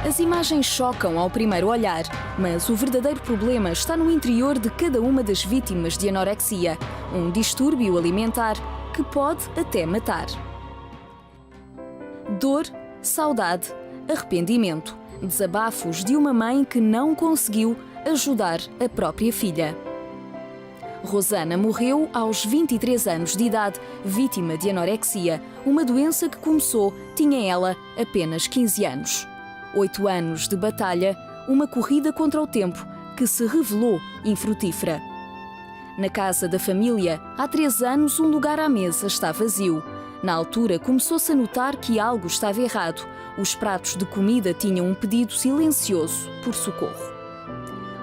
As imagens chocam ao primeiro olhar, mas o verdadeiro problema está no interior de cada uma das vítimas de anorexia, um distúrbio alimentar que pode até matar. Dor, saudade, arrependimento, desabafos de uma mãe que não conseguiu ajudar a própria filha. Rosana morreu aos 23 anos de idade, vítima de anorexia, uma doença que começou, tinha ela apenas 15 anos. 8 anos de batalha, uma corrida contra o tempo que se revelou infrutífera. Na casa da família, há 3 anos, um lugar à mesa está vazio. Na altura, começou-se a notar que algo estava errado. Os pratos de comida tinham um pedido silencioso por socorro.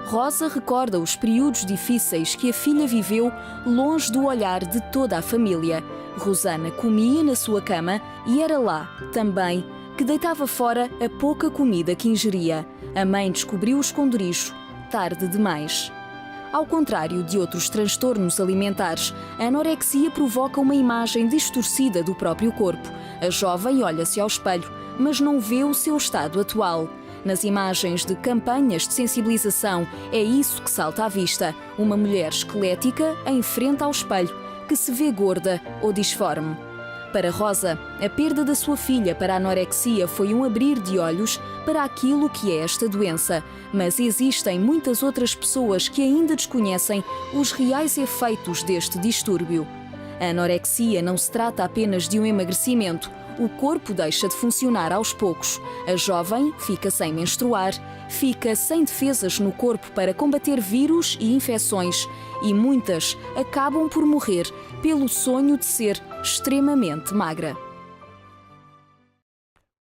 Rosa recorda os períodos difíceis que a filha viveu longe do olhar de toda a família. Rosana comia na sua cama e era lá, também, que deitava fora a pouca comida que ingeria. A mãe descobriu o esconderijo tarde demais. Ao contrário de outros transtornos alimentares, a anorexia provoca uma imagem distorcida do próprio corpo. A jovem olha-se ao espelho, mas não vê o seu estado atual. Nas imagens de campanhas de sensibilização, é isso que salta à vista. Uma mulher esquelética em frente ao espelho, que se vê gorda ou disforme. Para Rosa, a perda da sua filha para a anorexia foi um abrir de olhos para aquilo que é esta doença. Mas existem muitas outras pessoas que ainda desconhecem os reais efeitos deste distúrbio. A anorexia não se trata apenas de um emagrecimento. O corpo deixa de funcionar aos poucos. A jovem fica sem menstruar, fica sem defesas no corpo para combater vírus e infecções e muitas acabam por morrer pelo sonho de ser extremamente magra.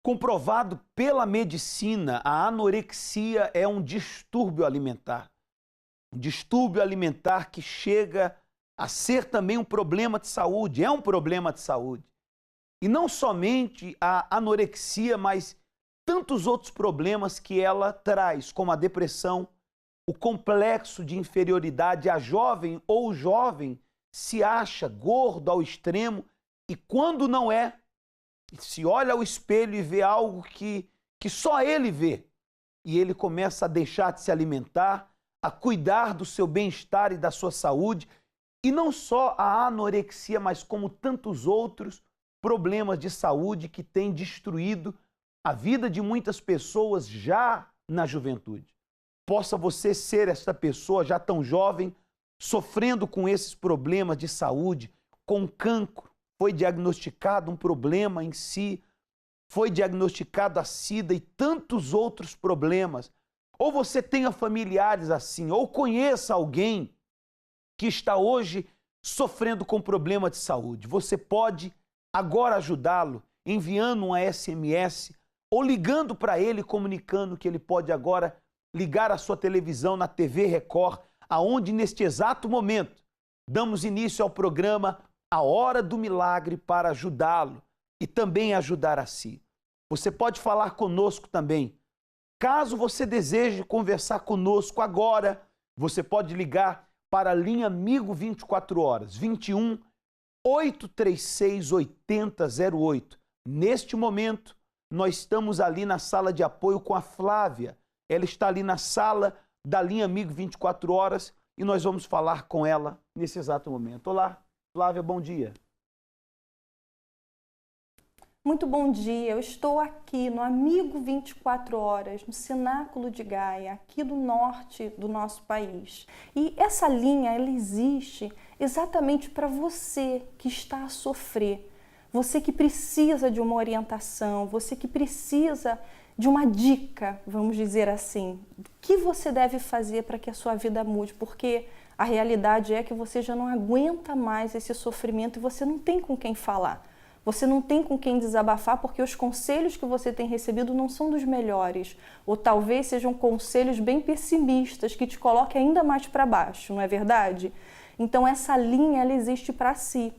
Comprovado pela medicina, a anorexia é um distúrbio alimentar. Um distúrbio alimentar que chega a ser também um problema de saúde, é um problema de saúde. E não somente a anorexia, mas tantos outros problemas que ela traz, como a depressão, o complexo de inferioridade. A jovem ou o jovem se acha gordo ao extremo e quando não é, se olha ao espelho e vê algo que só ele vê. E ele começa a deixar de se alimentar, a cuidar do seu bem-estar e da sua saúde. E não só a anorexia, mas como tantos outros problemas de saúde que têm destruído a vida de muitas pessoas já na juventude. Possa você ser essa pessoa já tão jovem, sofrendo com esses problemas de saúde, com cancro, foi diagnosticado um problema em si, foi diagnosticado a SIDA e tantos outros problemas. Ou você tenha familiares assim, ou conheça alguém que está hoje sofrendo com problema de saúde. Você pode agora ajudá-lo, enviando um SMS ou ligando para ele, comunicando que ele pode agora ligar a sua televisão na TV Record, aonde neste exato momento damos início ao programa A Hora do Milagre para ajudá-lo e também ajudar a si. Você pode falar conosco também. Caso você deseje conversar conosco agora, você pode ligar para a linha Amigo 24 horas, 21 836 8008. Neste momento, nós estamos ali na sala de apoio com a Flávia. Ela está ali na sala da linha Amigo 24 horas e nós vamos falar com ela nesse exato momento. Olá, Flávia, bom dia. Muito bom dia, eu estou aqui no Amigo 24 horas, no Cenáculo de Gaia, aqui do norte do nosso país. E essa linha, ela existe exatamente para você que está a sofrer, você que precisa de uma orientação, você que precisa de uma dica, vamos dizer assim, o que você deve fazer para que a sua vida mude, porque a realidade é que você já não aguenta mais esse sofrimento e você não tem com quem falar. Você não tem com quem desabafar porque os conselhos que você tem recebido não são dos melhores. Ou talvez sejam conselhos bem pessimistas que te coloquem ainda mais para baixo, não é verdade? Então essa linha, ela existe para si.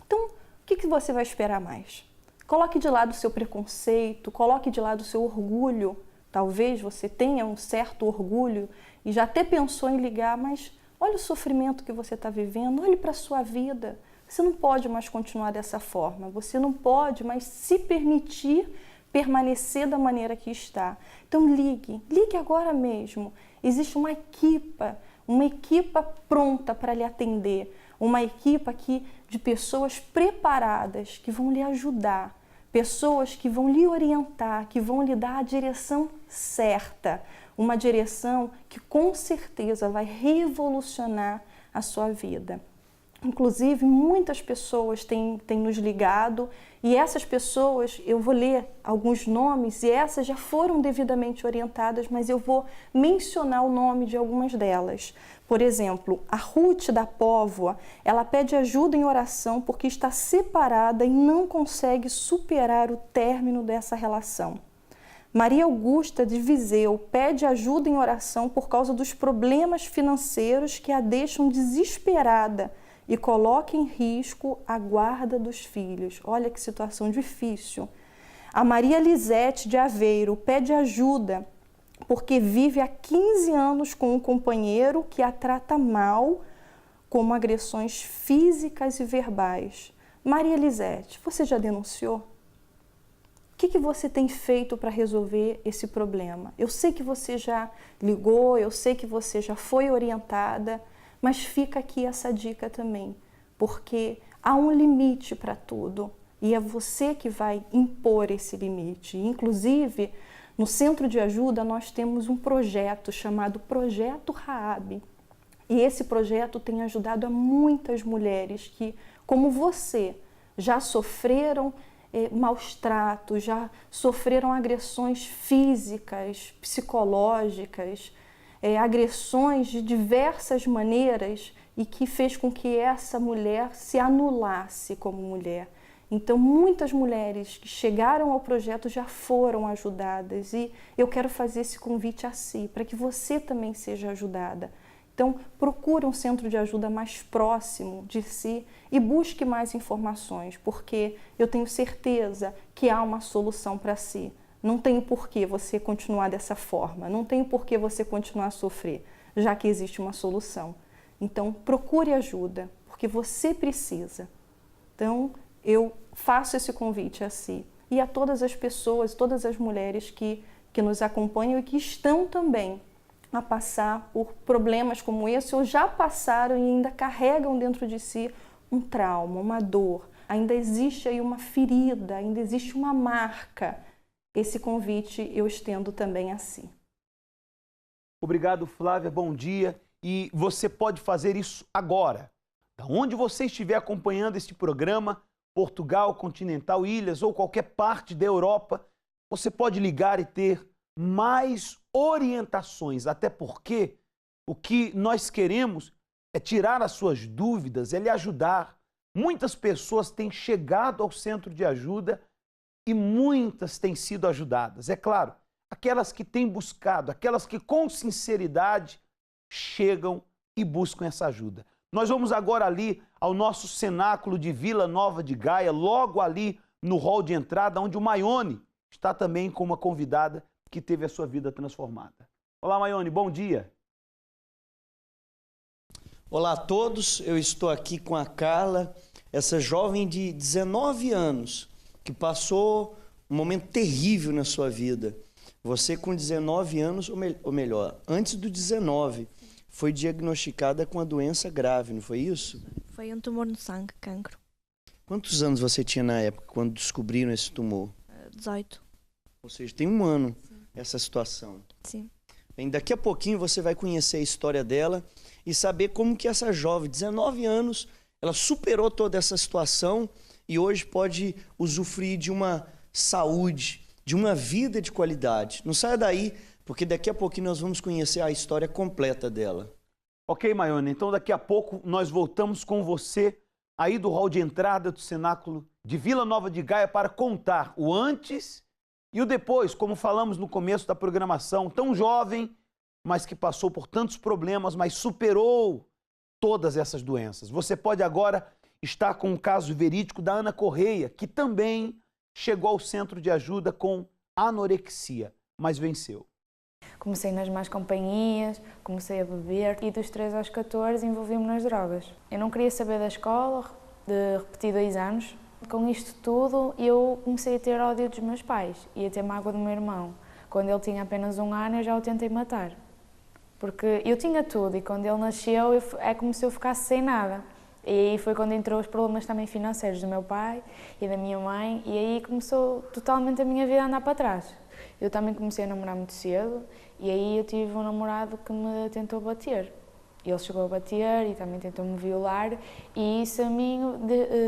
Então, o que você vai esperar mais? Coloque de lado o seu preconceito, coloque de lado o seu orgulho. Talvez você tenha um certo orgulho e já até pensou em ligar, mas olha o sofrimento que você está vivendo, olhe para a sua vida. Você não pode mais continuar dessa forma, você não pode mais se permitir permanecer da maneira que está. Então ligue agora mesmo. Existe uma equipa pronta para lhe atender, uma equipa aqui de pessoas preparadas que vão lhe ajudar, pessoas que vão lhe orientar, que vão lhe dar a direção certa, uma direção que com certeza vai revolucionar a sua vida. Inclusive, muitas pessoas têm nos ligado e essas pessoas, eu vou ler alguns nomes e essas já foram devidamente orientadas, mas eu vou mencionar o nome de algumas delas. Por exemplo, a Ruth da Póvoa, ela pede ajuda em oração porque está separada e não consegue superar o término dessa relação. Maria Augusta de Viseu pede ajuda em oração por causa dos problemas financeiros que a deixam desesperada e coloca em risco a guarda dos filhos. Olha que situação difícil. A Maria Lisete de Aveiro pede ajuda porque vive há 15 anos com um companheiro que a trata mal, como agressões físicas e verbais. Maria Lisete, você já denunciou? O que você tem feito para resolver esse problema? Eu sei que você já ligou, eu sei que você já foi orientada, mas fica aqui essa dica também, porque há um limite para tudo e é você que vai impor esse limite. Inclusive, no Centro de Ajuda, nós temos um projeto chamado Projeto Raab. E esse projeto tem ajudado a muitas mulheres que, como você, já sofreram maus tratos, já sofreram agressões físicas, psicológicas, agressões de diversas maneiras e que fez com que essa mulher se anulasse como mulher. Então, muitas mulheres que chegaram ao projeto já foram ajudadas e eu quero fazer esse convite a si, para que você também seja ajudada. Então, procure um centro de ajuda mais próximo de si e busque mais informações, porque eu tenho certeza que há uma solução para si. Não tem por que você continuar dessa forma, não tem por que você continuar a sofrer, já que existe uma solução. Então, procure ajuda, porque você precisa. Então, eu faço esse convite a si e a todas as pessoas, todas as mulheres que nos acompanham e que estão também a passar por problemas como esse ou já passaram e ainda carregam dentro de si um trauma, uma dor. Ainda existe aí uma ferida, ainda existe uma marca. Esse convite eu estendo também a si. Obrigado, Flávia, bom dia. E você pode fazer isso agora. Da onde você estiver acompanhando este programa, Portugal, Continental, Ilhas ou qualquer parte da Europa, você pode ligar e ter mais orientações, até porque o que nós queremos é tirar as suas dúvidas, é lhe ajudar. Muitas pessoas têm chegado ao centro de ajuda e muitas têm sido ajudadas. É claro, aquelas que têm buscado, aquelas que com sinceridade chegam e buscam essa ajuda. Nós vamos agora ali ao nosso cenáculo de Vila Nova de Gaia, logo ali no hall de entrada, onde o Maione está também com uma convidada que teve a sua vida transformada. Olá, Maione, bom dia. Olá a todos, eu estou aqui com a Carla, essa jovem de 19 anos, que passou um momento terrível na sua vida. Você com 19 anos, ou melhor, antes do 19, foi diagnosticada com uma doença grave, não foi isso? Foi um tumor no sangue, cancro. Quantos anos você tinha na época, quando descobriram esse tumor? 18. Ou seja, tem um ano essa situação. Sim. Bem, daqui a pouquinho você vai conhecer a história dela e saber como que essa jovem, 19 anos, ela superou toda essa situação e hoje pode usufruir de uma saúde, de uma vida de qualidade. Não saia daí, porque daqui a pouquinho nós vamos conhecer a história completa dela. Ok, Maione, então daqui a pouco nós voltamos com você aí do hall de entrada do cenáculo de Vila Nova de Gaia para contar o antes e o depois, como falamos no começo da programação, tão jovem, mas que passou por tantos problemas, mas superou todas essas doenças. Você pode agora estar com o caso verídico da Ana Correia, que também chegou ao centro de ajuda com anorexia, mas venceu. Comecei nas más companhias, comecei a beber e dos 13 aos 14 envolvi-me nas drogas. Eu não queria saber da escola, repeti 2 anos Com isto tudo, eu comecei a ter ódio dos meus pais e a ter mágoa do meu irmão. Quando ele tinha apenas 1 ano, eu já o tentei matar. Porque eu tinha tudo e quando ele nasceu, é como se eu ficasse sem nada. E aí foi quando entrou os problemas também financeiros do meu pai e da minha mãe, e aí começou totalmente a minha vida a andar para trás. Eu também comecei a namorar muito cedo e aí eu tive um namorado que me tentou bater. Ele chegou a bater e também tentou-me violar e isso a mim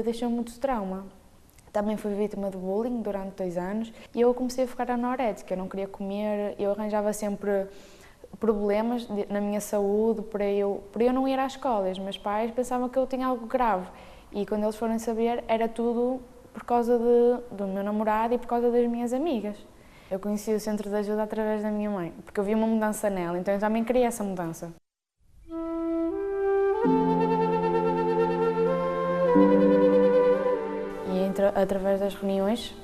deixou-me muito trauma. Também fui vítima de bullying durante 2 anos e eu comecei a ficar anorética, eu não queria comer, eu arranjava sempre problemas na minha saúde para eu não ir à escola. Os meus pais pensavam que eu tinha algo grave e quando eles foram saber era tudo por causa do meu namorado e por causa das minhas amigas. Eu conheci o centro de ajuda através da minha mãe, porque eu vi uma mudança nela, então eu também queria essa mudança. E através das reuniões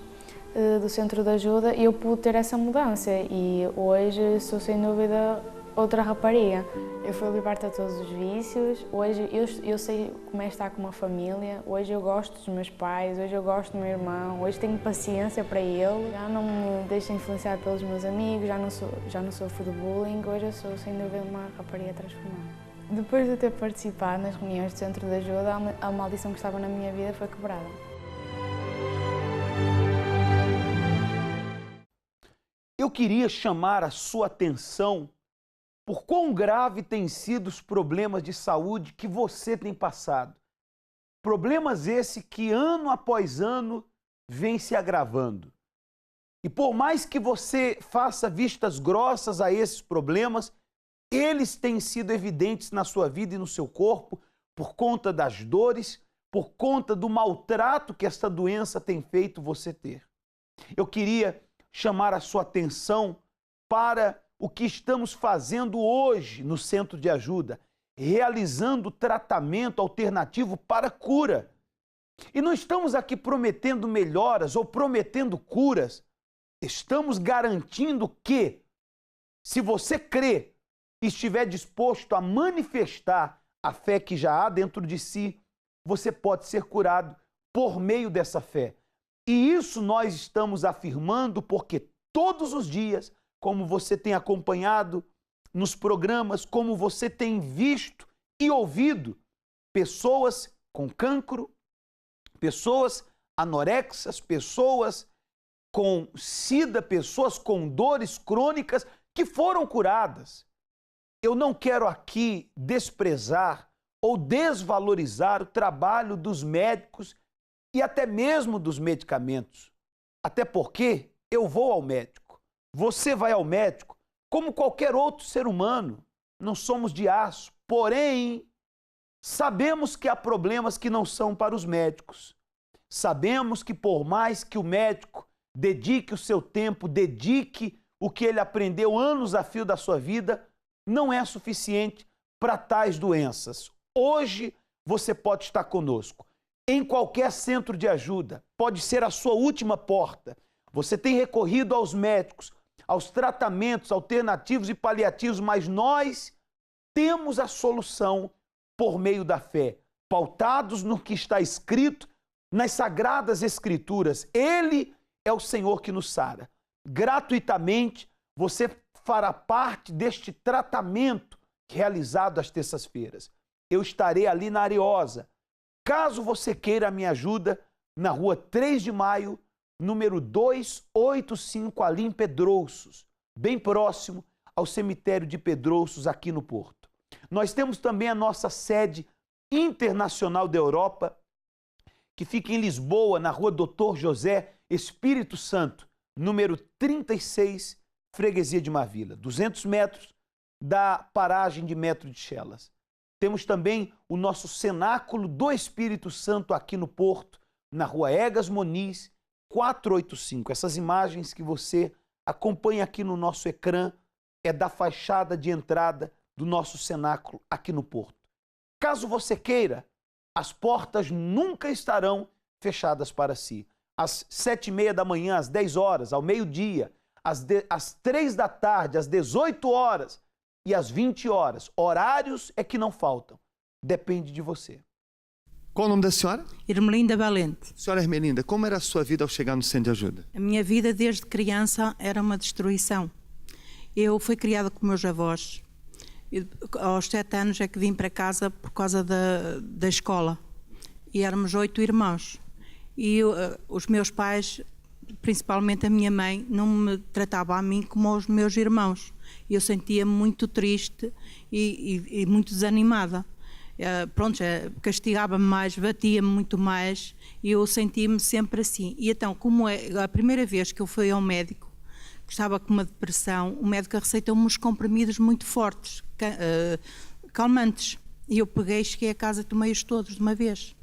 do centro de ajuda eu pude ter essa mudança e hoje sou sem dúvida outra rapariga. Eu fui liberta de todos os vícios, hoje eu sei como é estar com uma família, hoje eu gosto dos meus pais, hoje eu gosto do meu irmão, hoje tenho paciência para ele, já não me deixo influenciar pelos meus amigos, já não sofro de bullying, hoje eu sou sem dúvida uma rapariga transformada. Depois de ter participado nas reuniões do centro de ajuda, a maldição que estava na minha vida foi quebrada. Eu queria chamar a sua atenção por quão grave têm sido os problemas de saúde que você tem passado. Problemas esse que ano após ano vem se agravando. E por mais que você faça vistas grossas a esses problemas, eles têm sido evidentes na sua vida e no seu corpo por conta das dores, por conta do maltrato que esta doença tem feito você ter. Eu queria chamar a sua atenção para o que estamos fazendo hoje no Centro de Ajuda, realizando tratamento alternativo para cura. E não estamos aqui prometendo melhoras ou prometendo curas, estamos garantindo que, se você crê e estiver disposto a manifestar a fé que já há dentro de si, você pode ser curado por meio dessa fé. E isso nós estamos afirmando porque todos os dias, como você tem acompanhado nos programas, como você tem visto e ouvido, pessoas com cancro, pessoas anorexas, pessoas com sida, pessoas com dores crônicas que foram curadas. Eu não quero aqui desprezar ou desvalorizar o trabalho dos médicos e até mesmo dos medicamentos. Até porque eu vou ao médico, você vai ao médico, como qualquer outro ser humano. Não somos de aço, porém, sabemos que há problemas que não são para os médicos. Sabemos que por mais que o médico dedique o seu tempo, dedique o que ele aprendeu anos a fio da sua vida, não é suficiente para tais doenças. Hoje você pode estar conosco em qualquer centro de ajuda, pode ser a sua última porta. Você tem recorrido aos médicos, aos tratamentos alternativos e paliativos, mas nós temos a solução por meio da fé, pautados no que está escrito nas Sagradas Escrituras. Ele é o Senhor que nos sara. Gratuitamente, você fará parte deste tratamento realizado às terças-feiras. Eu estarei ali na Ariosa. Caso você queira a minha ajuda, na rua 3 de maio, número 285, ali em Pedrouços, bem próximo ao cemitério de Pedrouços, aqui no Porto. Nós temos também a nossa sede internacional da Europa, que fica em Lisboa, na rua Dr. José Espírito Santo, número 36, Freguesia de Marvila, 200 metros da paragem de Metro de Chelas. Temos também o nosso Cenáculo do Espírito Santo aqui no Porto, na rua Egas Moniz, 485. Essas imagens que você acompanha aqui no nosso ecrã é da fachada de entrada do nosso cenáculo aqui no Porto. Caso você queira, as portas nunca estarão fechadas para si. Às 7h30 da manhã, às 10 horas, ao meio-dia, às 3 da tarde, às 18 horas e às 20 horas. Horários é que não faltam. Depende de você. Qual o nome da senhora? Ermelinda Valente. Senhora Ermelinda, como era a sua vida ao chegar no Centro de Ajuda? A minha vida desde criança era uma destruição. Eu fui criada com meus avós. Aos 7 anos é que vim para casa por causa da escola. E éramos 8 irmãos. E os meus pais, principalmente a minha mãe, não me tratava a mim como aos meus irmãos. Eu sentia-me muito triste e muito desanimada. Pronto, castigava-me mais, batia-me muito mais e eu sentia-me sempre assim. E então, como é a primeira vez que eu fui ao médico, que estava com uma depressão, o médico receitou-me uns comprimidos muito fortes, calmantes. E eu peguei, cheguei a casa e tomei-os todos de uma vez.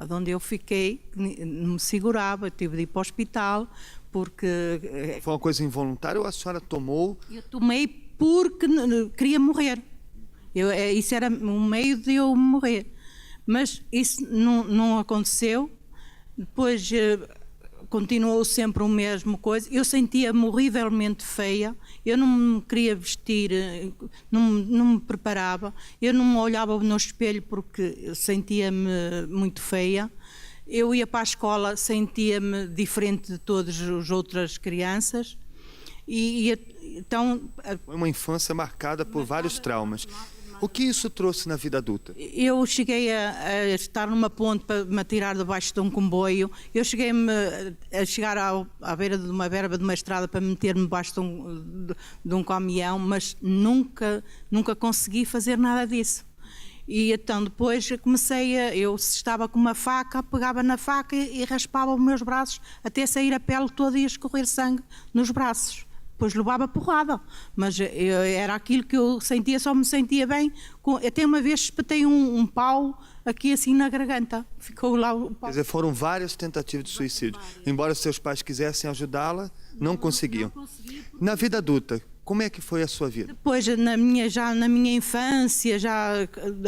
Onde eu fiquei, não me segurava, tive de ir para o hospital, porque... Foi uma coisa involuntária ou a senhora tomou? Eu tomei porque queria morrer. Isso era um meio de eu morrer. Mas isso não aconteceu. Depois continuou sempre a mesma coisa. Eu sentia-me horrivelmente feia. Eu não me queria vestir, não me preparava. Eu não me olhava no espelho porque sentia-me muito feia. Eu ia para a escola, sentia-me diferente de todas as outras crianças. Então, foi uma infância marcada por vários traumas. O que isso trouxe na vida adulta? Eu cheguei a estar numa ponte para me atirar debaixo de um comboio. Eu cheguei a chegar à beira de uma verba de uma estrada para meter-me debaixo de um caminhão, mas nunca consegui fazer nada disso. E então depois eu estava com uma faca, pegava na faca e raspava os meus braços até sair a pele toda e escorrer sangue nos braços. Depois levava porrada, mas era aquilo que eu sentia, só me sentia bem. Até uma vez espetei um pau aqui assim na garganta, ficou lá o pau. Quer dizer, foram várias tentativas de suicídio. Embora seus pais quisessem ajudá-la, não conseguiam. Na vida adulta, como é que foi a sua vida? Depois, já na minha infância, já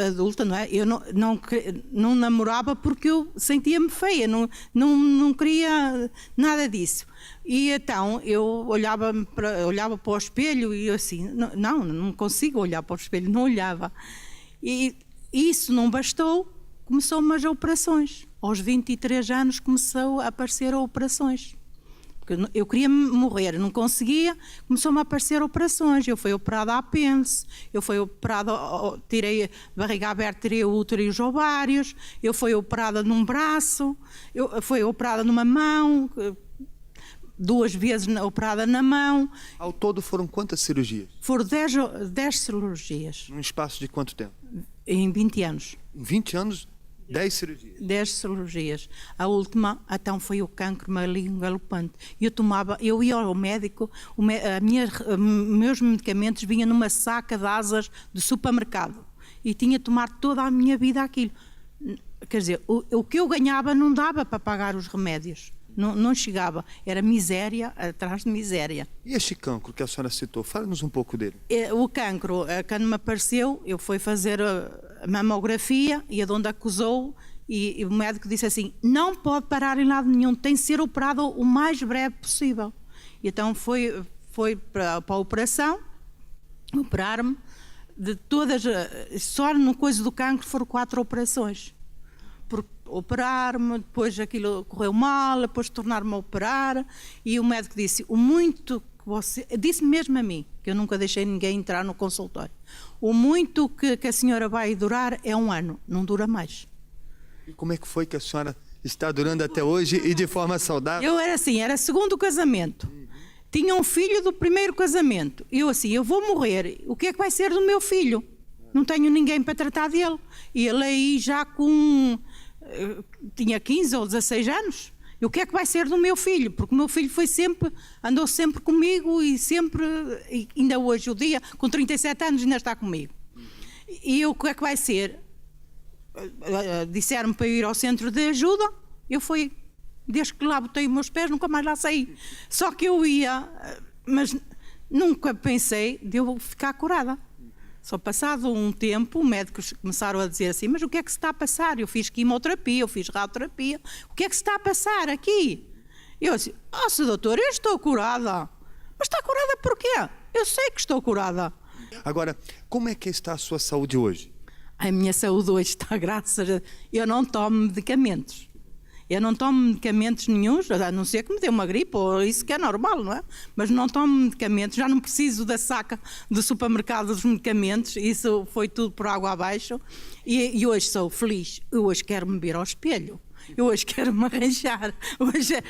adulta, não é? Eu não namorava porque eu sentia-me feia, não queria nada disso. E então eu olhava para o espelho e eu assim, não consigo olhar para o espelho, não olhava. E isso não bastou, começou-me as operações. Aos 23 anos começou a aparecer operações. Eu queria morrer, não conseguia, começou-me a aparecer operações. Eu fui operada a apêndice, eu fui operada, tirei a barriga aberta, tirei o útero e os ovários, eu fui operada num braço, eu fui operada numa mão, 2 vezes operada na mão. Ao todo foram quantas cirurgias? Foram 10 cirurgias. Num espaço de quanto tempo? Em 20 anos. Em 20 anos? 10 cirurgias? 10 cirurgias. A última, então, foi o cancro maligno galopante. Eu ia ao médico, meus medicamentos vinham numa saca de asas de supermercado. E tinha de tomar toda a minha vida aquilo. Quer dizer, o que eu ganhava não dava para pagar os remédios. Não chegava. Era miséria atrás de miséria. E este cancro que a senhora citou, fala-nos um pouco dele. O cancro, quando me apareceu, eu fui fazer a mamografia e a onde acusou, e o médico disse assim, não pode parar em lado nenhum, tem de ser operado o mais breve possível. E então foi para a operação, operar-me, de todas, só no coisa do cancro foram 4 operações. Operar-me, depois aquilo correu mal, depois tornar-me a operar, e o médico disse, o muito que você... Disse mesmo a mim, que eu nunca deixei ninguém entrar no consultório, o muito que a senhora vai durar é 1 ano, não dura mais. E como é que foi que a senhora está durando até hoje e de forma saudável? Eu era assim, era 2º casamento, tinha um filho do 1º casamento, eu assim, eu vou morrer, o que é que vai ser do meu filho? Não tenho ninguém para tratar dele. E ele aí já tinha 15 ou 16 anos. E o que é que vai ser do meu filho? Porque o meu filho andou sempre comigo e ainda hoje o dia, com 37 anos, ainda está comigo. E o que é que vai ser? Disseram-me para ir ao centro de ajuda, eu fui. Desde que lá botei os meus pés, nunca mais lá saí. Só que eu ia, mas nunca pensei de eu ficar curada. Só passado um tempo, médicos começaram a dizer assim, mas o que é que se está a passar? Eu fiz quimioterapia, eu fiz radioterapia, o que é que se está a passar aqui? Eu disse, doutor, eu estou curada. Mas está curada por quê? Eu sei que estou curada. Agora, como é que está a sua saúde hoje? A minha saúde hoje está, graças a... Eu não tomo medicamentos. Eu não tomo medicamentos nenhuns, a não ser que me dê uma gripe, ou isso que é normal, não é? Mas não tomo medicamentos, já não preciso da saca do supermercado dos medicamentos, isso foi tudo por água abaixo. E hoje sou feliz, eu hoje quero-me ver ao espelho, eu hoje quero-me arranjar,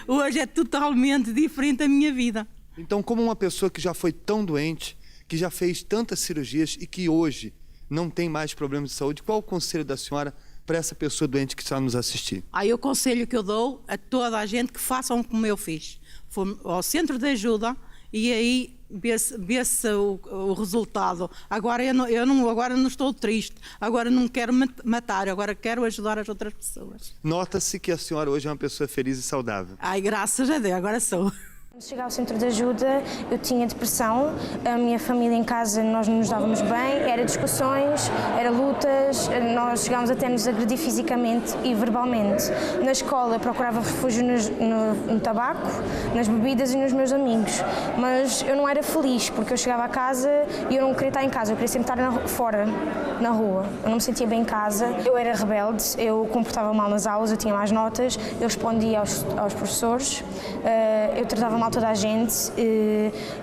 hoje é totalmente diferente a minha vida. Então, como uma pessoa que já foi tão doente, que já fez tantas cirurgias e que hoje não tem mais problemas de saúde, qual o conselho da senhora para essa pessoa doente que está nos assistir? Aí o conselho que eu dou a toda a gente que façam como eu fiz. Foi ao centro de ajuda e aí vê-se o resultado. Agora agora não estou triste, agora não quero matar, agora quero ajudar as outras pessoas. Nota-se que a senhora hoje é uma pessoa feliz e saudável. Ai, graças a Deus, agora sou. Quando cheguei ao centro de ajuda, eu tinha depressão, a minha família em casa nós não nos dávamos bem, era discussões, era lutas, nós chegámos até a nos agredir fisicamente e verbalmente. Na escola eu procurava refúgio no tabaco, nas bebidas e nos meus amigos, mas eu não era feliz porque eu chegava a casa e eu não queria estar em casa, eu queria sempre estar fora, na rua. Eu não me sentia bem em casa, eu era rebelde, eu comportava mal nas aulas, eu tinha más notas, eu respondia aos professores, eu tratava mal toda a gente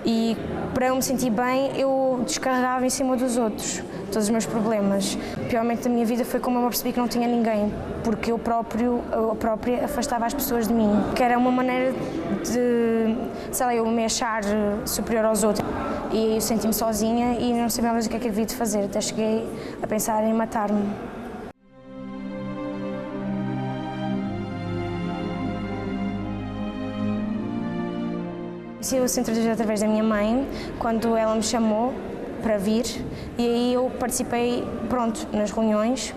e para eu me sentir bem eu descarregava em cima dos outros todos os meus problemas. O pior momento da minha vida foi como eu me percebi que não tinha ninguém, porque eu própria afastava as pessoas de mim, que era uma maneira de, sei lá, eu me achar superior aos outros. E eu senti-me sozinha e não sabia mais o que é que havia de fazer, até cheguei a pensar em matar-me. Conheci o centro de ajuda através da minha mãe, quando ela me chamou para vir, e aí eu participei, nas reuniões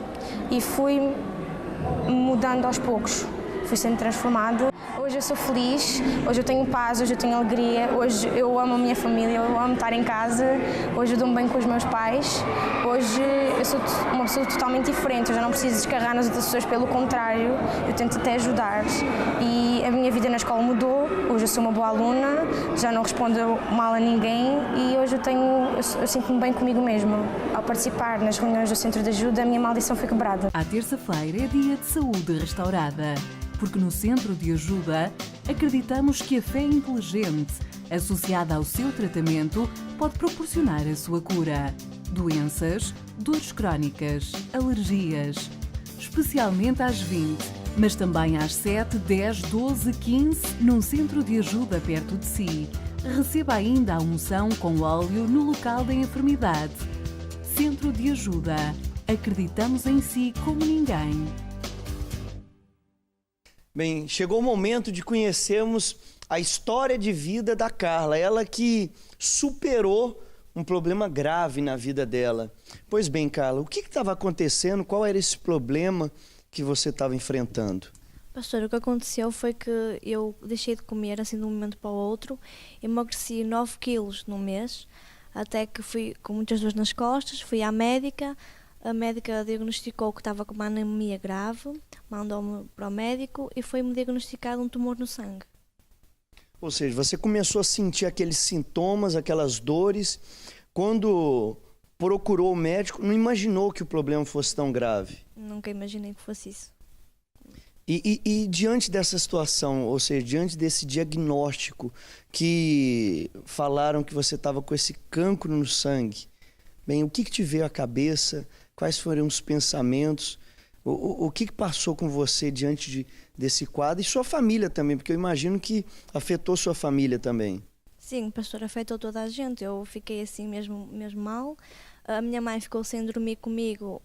e fui mudando aos poucos, fui sendo transformada. Hoje eu sou feliz, hoje eu tenho paz, hoje eu tenho alegria, hoje eu amo a minha família, eu amo estar em casa, hoje eu dou-me bem com os meus pais, hoje eu sou uma pessoa totalmente diferente, eu já não preciso descarregar nas outras pessoas, pelo contrário, eu tento até ajudar. E a minha vida na escola mudou, hoje eu sou uma boa aluna, já não respondo mal a ninguém e hoje eu sinto-me bem comigo mesma. Ao participar nas reuniões do centro de ajuda, a minha maldição foi quebrada. À terça-feira é dia de saúde restaurada, porque no Centro de Ajuda acreditamos que a fé inteligente, associada ao seu tratamento, pode proporcionar a sua cura. Doenças, dores crónicas, alergias, especialmente às 20, mas também às 7, 10, 12, 15, num Centro de Ajuda perto de si. Receba ainda a unção com óleo no local da enfermidade. Centro de Ajuda. Acreditamos em si como ninguém. Bem, chegou o momento de conhecermos a história de vida da Carla, ela que superou um problema grave na vida dela. Pois bem, Carla, o que estava acontecendo? Qual era esse problema que você estava enfrentando? Pastor, o que aconteceu foi que eu deixei de comer assim de um momento para o outro, emagreci 9 quilos num mês, até que fui com muitas dores nas costas, fui à médica. A médica diagnosticou que estava com uma anemia grave, mandou-me para o médico e foi-me diagnosticado um tumor no sangue. Ou seja, você começou a sentir aqueles sintomas, aquelas dores. Quando procurou o médico, não imaginou que o problema fosse tão grave? Nunca imaginei que fosse isso. E diante dessa situação, ou seja, diante desse diagnóstico que falaram que você estava com esse cancro no sangue, bem, o que te veio à cabeça? Quais foram os pensamentos? O que passou com você diante desse quadro? E sua família também, porque eu imagino que afetou sua família também. Sim, pastor, afetou toda a gente. Eu fiquei assim mesmo mal. A minha mãe ficou sem dormir comigo.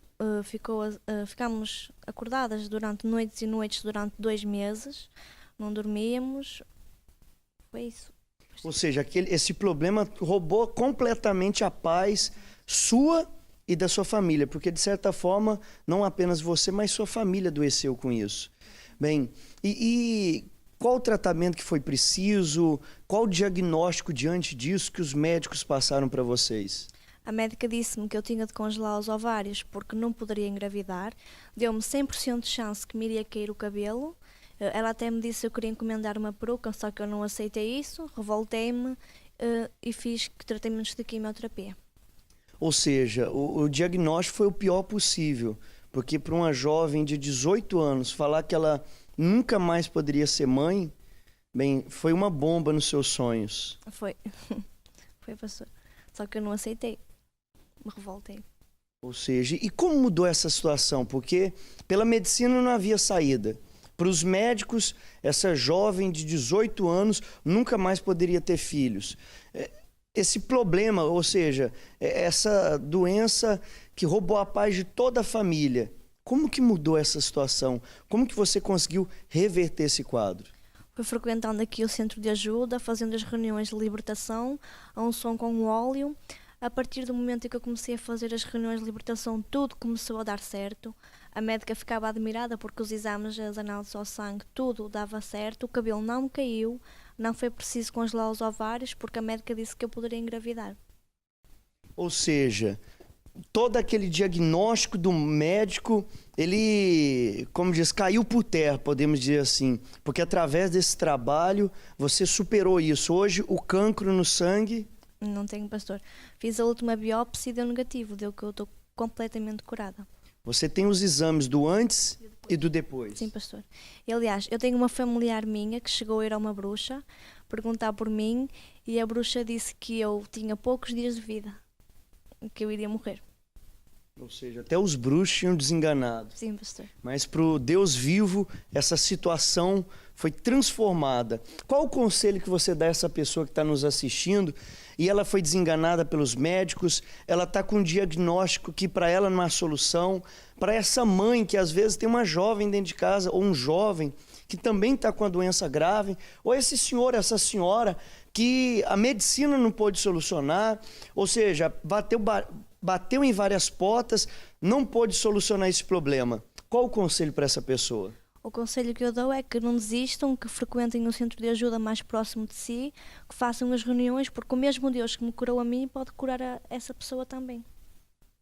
Ficámos acordadas durante noites e noites durante 2 meses. Não dormíamos. Foi isso. Ou seja, esse problema roubou completamente a paz sua e da sua família, porque de certa forma, não apenas você, mas sua família adoeceu com isso. Bem, e qual o tratamento que foi preciso? Qual o diagnóstico diante disso que os médicos passaram para vocês? A médica disse-me que eu tinha de congelar os ovários porque não poderia engravidar. Deu-me 100% de chance que me iria cair o cabelo. Ela até me disse que eu queria encomendar uma peruca, só que eu não aceitei isso. Revoltei-me e fiz tratamentos de quimioterapia. Ou seja, o diagnóstico foi o pior possível, porque para uma jovem de 18 anos falar que ela nunca mais poderia ser mãe, bem, foi uma bomba nos seus sonhos. Foi. Foi, pastor. Só que eu não aceitei. Me revoltei. Ou seja, e como mudou essa situação? Porque pela medicina não havia saída. Para os médicos, essa jovem de 18 anos nunca mais poderia ter filhos. Esse problema, ou seja, essa doença que roubou a paz de toda a família, como que mudou essa situação? Como que você conseguiu reverter esse quadro? Fui frequentando aqui o centro de ajuda, fazendo as reuniões de libertação, a unção com óleo. A partir do momento em que eu comecei a fazer as reuniões de libertação, tudo começou a dar certo. A médica ficava admirada porque os exames, as análises ao sangue, tudo dava certo. O cabelo não me caiu, não foi preciso congelar os ovários porque a médica disse que eu poderia engravidar. Ou seja, todo aquele diagnóstico do médico, ele, como diz, caiu por terra, podemos dizer assim. Porque através desse trabalho, você superou isso. Hoje, o cancro no sangue... Não tenho, pastor. Fiz a última biópsia e deu negativo, deu que eu estou completamente curada. Você tem os exames do antes e do depois? Sim, pastor. E, aliás, eu tenho uma familiar minha que chegou a ir a uma bruxa, perguntar por mim, e a bruxa disse que eu tinha poucos dias de vida, que eu iria morrer. Ou seja, até os bruxos tinham desenganado. Sim, pastor. Mas para o Deus vivo, essa situação foi transformada. Qual o conselho que você dá a essa pessoa que está nos assistindo e ela foi desenganada pelos médicos, ela está com um diagnóstico que para ela não há solução, para essa mãe que às vezes tem uma jovem dentro de casa ou um jovem que também está com a doença grave, ou esse senhor, essa senhora que a medicina não pôde solucionar, ou seja, bateu em várias portas, não pôde solucionar esse problema. Qual o conselho para essa pessoa? O conselho que eu dou é que não desistam, que frequentem o centro de ajuda mais próximo de si, que façam as reuniões, porque o mesmo Deus que me curou a mim pode curar essa pessoa também.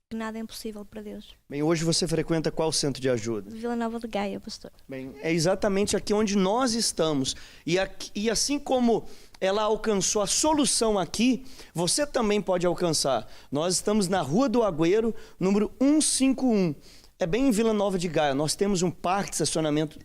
Que nada é impossível para Deus. Bem, hoje você frequenta qual centro de ajuda? Vila Nova de Gaia, pastor. Bem, é exatamente aqui onde nós estamos. E assim como ela alcançou a solução aqui, você também pode alcançar. Nós estamos na Rua do Agüero, número 151. É bem em Vila Nova de Gaia. Nós temos um parque de estacionamento,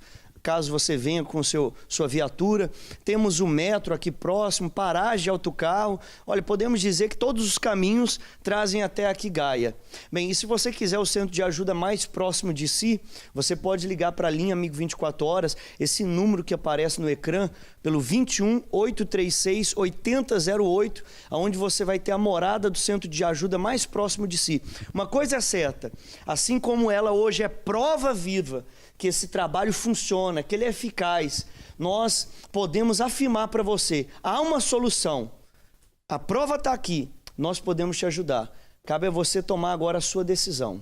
caso você venha com sua viatura. Temos o metro aqui próximo, paragem de autocarro. Olha, podemos dizer que todos os caminhos trazem até aqui Gaia. Bem, e se você quiser o centro de ajuda mais próximo de si, você pode ligar para a linha Amigo 24 Horas, esse número que aparece no ecrã, pelo 21 836 8008, onde você vai ter a morada do centro de ajuda mais próximo de si. Uma coisa é certa, assim como ela hoje é prova viva que esse trabalho funciona, que ele é eficaz, nós podemos afirmar para você, há uma solução, a prova está aqui, nós podemos te ajudar. Cabe a você tomar agora a sua decisão.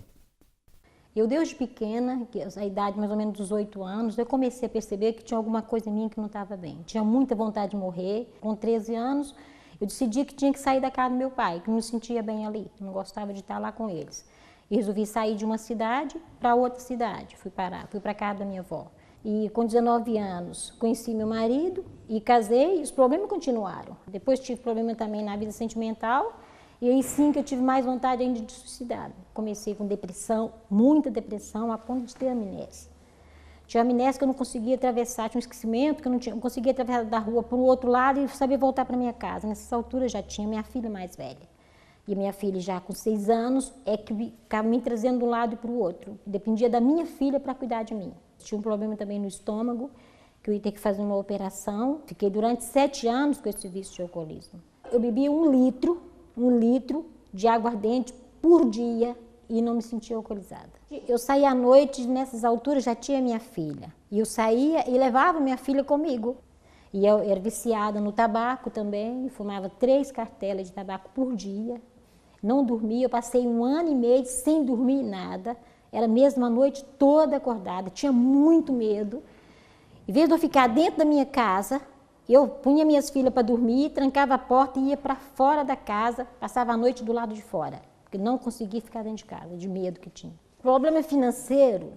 Eu, desde pequena, a idade mais ou menos dos 8 anos, eu comecei a perceber que tinha alguma coisa em mim que não estava bem. Tinha muita vontade de morrer. Com 13 anos, eu decidi que tinha que sair da casa do meu pai, que não me sentia bem ali, não gostava de estar lá com eles. E resolvi sair de uma cidade para outra cidade. Fui para a casa da minha avó. E com 19 anos, conheci meu marido e casei, e os problemas continuaram. Depois tive problema também na vida sentimental. E aí sim que eu tive mais vontade ainda de suicidar. Comecei com depressão, muita depressão, a ponto de ter amnésia. Tinha amnésia que eu não conseguia atravessar, tinha um esquecimento que eu não conseguia atravessar da rua para o outro lado e saber voltar para minha casa. Nessas alturas já tinha minha filha mais velha. E minha filha já com 6 anos é que ficava me trazendo de um lado e para o outro. Dependia da minha filha para cuidar de mim. Tinha um problema também no estômago, que eu ia ter que fazer uma operação. Fiquei durante 7 anos com esse vício de alcoolismo. Eu bebia 1 litro de aguardente por dia e não me sentia alcoolizada. Eu saía à noite, nessas alturas já tinha minha filha. E eu saía e levava minha filha comigo. E eu era viciada no tabaco também, fumava 3 cartelas de tabaco por dia. Não dormia, eu passei 1 ano e meio sem dormir nada. Era mesmo a noite toda acordada, tinha muito medo. Em vez de eu ficar dentro da minha casa, eu punha minhas filhas para dormir, trancava a porta e ia para fora da casa, passava a noite do lado de fora, porque não conseguia ficar dentro de casa, de medo que tinha. O problema financeiro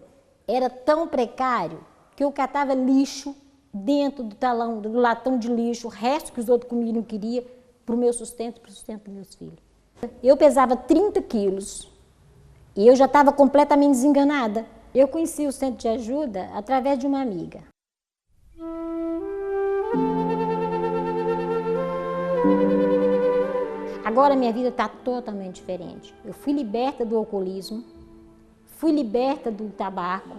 era tão precário que eu catava lixo dentro do latão de lixo, o resto que os outros comiam e não queriam, para o meu sustento e para o sustento dos meus filhos. Eu pesava 30 quilos e eu já estava completamente desenganada. Eu conheci o centro de ajuda através de uma amiga. Agora minha vida está totalmente diferente. Eu fui liberta do alcoolismo, fui liberta do tabaco,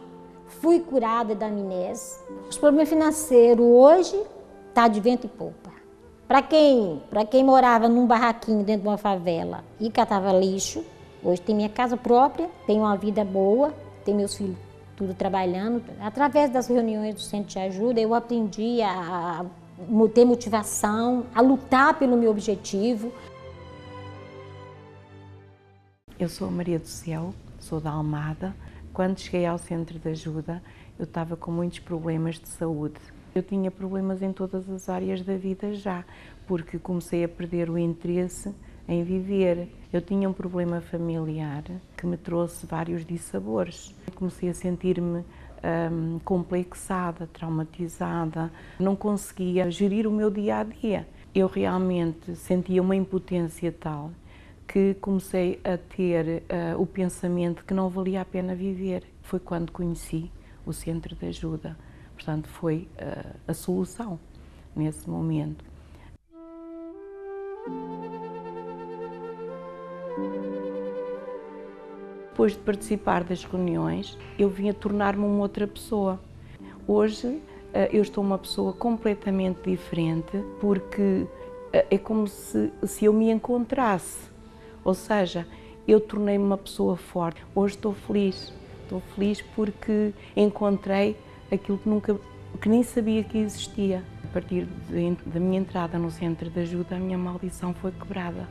fui curada da amnésia. Os problemas financeiros hoje tá de vento e popa. Para quem morava num barraquinho dentro de uma favela e catava lixo, hoje tem minha casa própria, tenho uma vida boa, tenho meus filhos tudo trabalhando. Através das reuniões do Centro de Ajuda, eu aprendi a ter motivação, a lutar pelo meu objetivo. Eu sou a Maria do Céu, sou da Almada. Quando cheguei ao Centro de Ajuda, eu estava com muitos problemas de saúde. Eu tinha problemas em todas as áreas da vida já, porque comecei a perder o interesse em viver. Eu tinha um problema familiar que me trouxe vários dissabores. Comecei a sentir-me complexada, traumatizada, não conseguia gerir o meu dia-a-dia. Eu realmente sentia uma impotência tal que comecei a ter o pensamento que não valia a pena viver. Foi quando conheci o Centro de Ajuda. Portanto, foi a solução nesse momento. Depois de participar das reuniões, eu vim a tornar-me uma outra pessoa. Hoje, eu estou uma pessoa completamente diferente, porque é como se eu me encontrasse. Ou seja, eu tornei-me uma pessoa forte. Hoje estou feliz porque encontrei aquilo que nem sabia que existia. A partir da minha entrada no Centro de Ajuda, a minha maldição foi quebrada.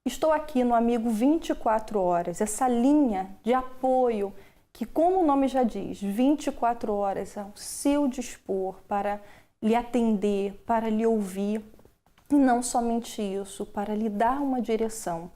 Estou aqui no Amigo 24 Horas, essa linha de apoio que, como o nome já diz, 24 horas ao seu dispor para lhe atender, para lhe ouvir, e não somente isso, para lhe dar uma direção.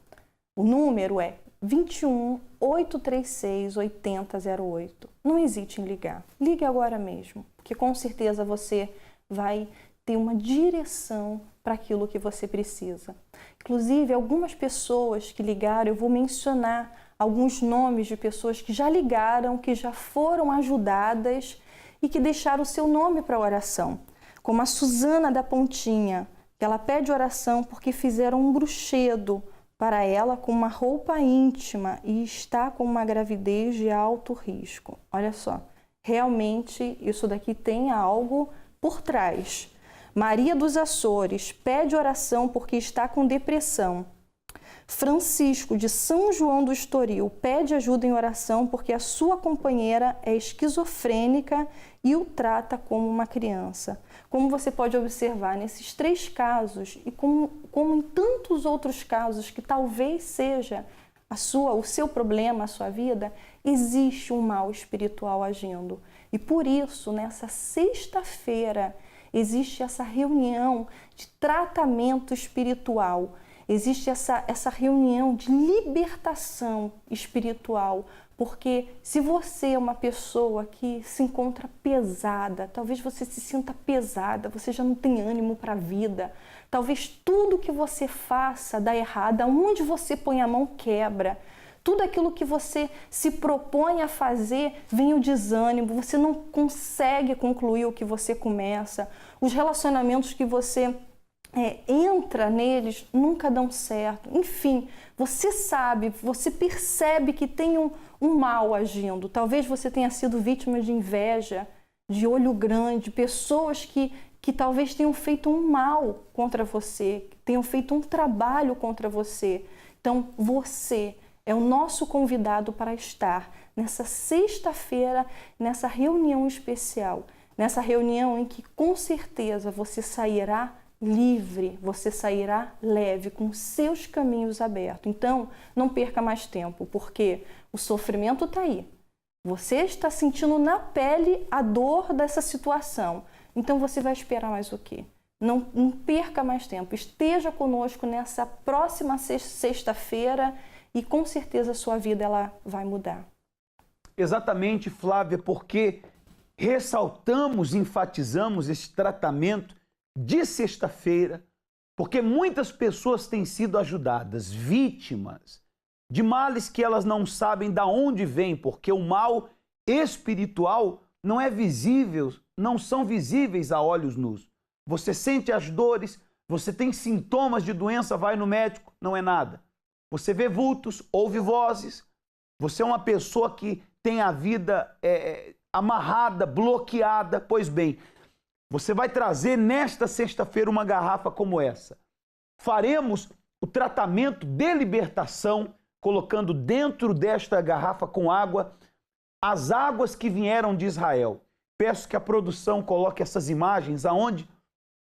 O número é 21 836 8008. Não hesite em ligar. Ligue agora mesmo, porque com certeza você vai ter uma direção para aquilo que você precisa. Inclusive, algumas pessoas que ligaram, eu vou mencionar alguns nomes de pessoas que já ligaram, que já foram ajudadas e que deixaram o seu nome para oração. Como a Suzana da Pontinha, que ela pede oração porque fizeram um bruxedo para ela com uma roupa íntima e está com uma gravidez de alto risco. Olha só, realmente isso daqui tem algo por trás. Maria dos Açores pede oração porque está com depressão. Francisco de São João do Estoril pede ajuda em oração porque a sua companheira é esquizofrênica e o trata como uma criança. Como você pode observar nesses 3 casos e como em tantos outros casos que talvez seja o seu problema, a sua vida, existe um mal espiritual agindo. E por isso, nessa sexta-feira, existe essa reunião de tratamento espiritual, existe essa reunião de libertação espiritual, porque se você é uma pessoa que se encontra pesada, talvez você se sinta pesada, você já não tem ânimo para a vida, talvez tudo que você faça dá errado, aonde você põe a mão quebra, tudo aquilo que você se propõe a fazer vem o desânimo, você não consegue concluir o que você começa, os relacionamentos que você entra neles nunca dão certo. Enfim, você sabe, você percebe que tem um mal agindo. Talvez você tenha sido vítima de inveja, de olho grande, pessoas que talvez tenham feito um mal contra você, que tenham feito um trabalho contra você. Então, você é o nosso convidado para estar nessa sexta-feira, nessa reunião especial, nessa reunião em que com certeza você sairá livre, você sairá leve, com seus caminhos abertos. Então, não perca mais tempo, porque o sofrimento está aí. Você está sentindo na pele a dor dessa situação. Então, você vai esperar mais o quê? Não perca mais tempo. Esteja conosco nessa próxima sexta-feira e com certeza a sua vida ela vai mudar. Exatamente, Flávia, porque ressaltamos, enfatizamos esse tratamento de sexta-feira, Porque muitas pessoas têm sido ajudadas, vítimas de males que elas não sabem de onde vêm, porque o mal espiritual não é visível, não são visíveis a olhos nus. Você sente as dores, você tem sintomas de doença, vai no médico, não é nada. Você vê vultos, ouve vozes, você é uma pessoa que tem a vida amarrada, bloqueada. Pois bem, você vai trazer nesta sexta-feira uma garrafa como essa. Faremos o tratamento de libertação, colocando dentro desta garrafa com água as águas que vieram de Israel. Peço que a produção coloque essas imagens aonde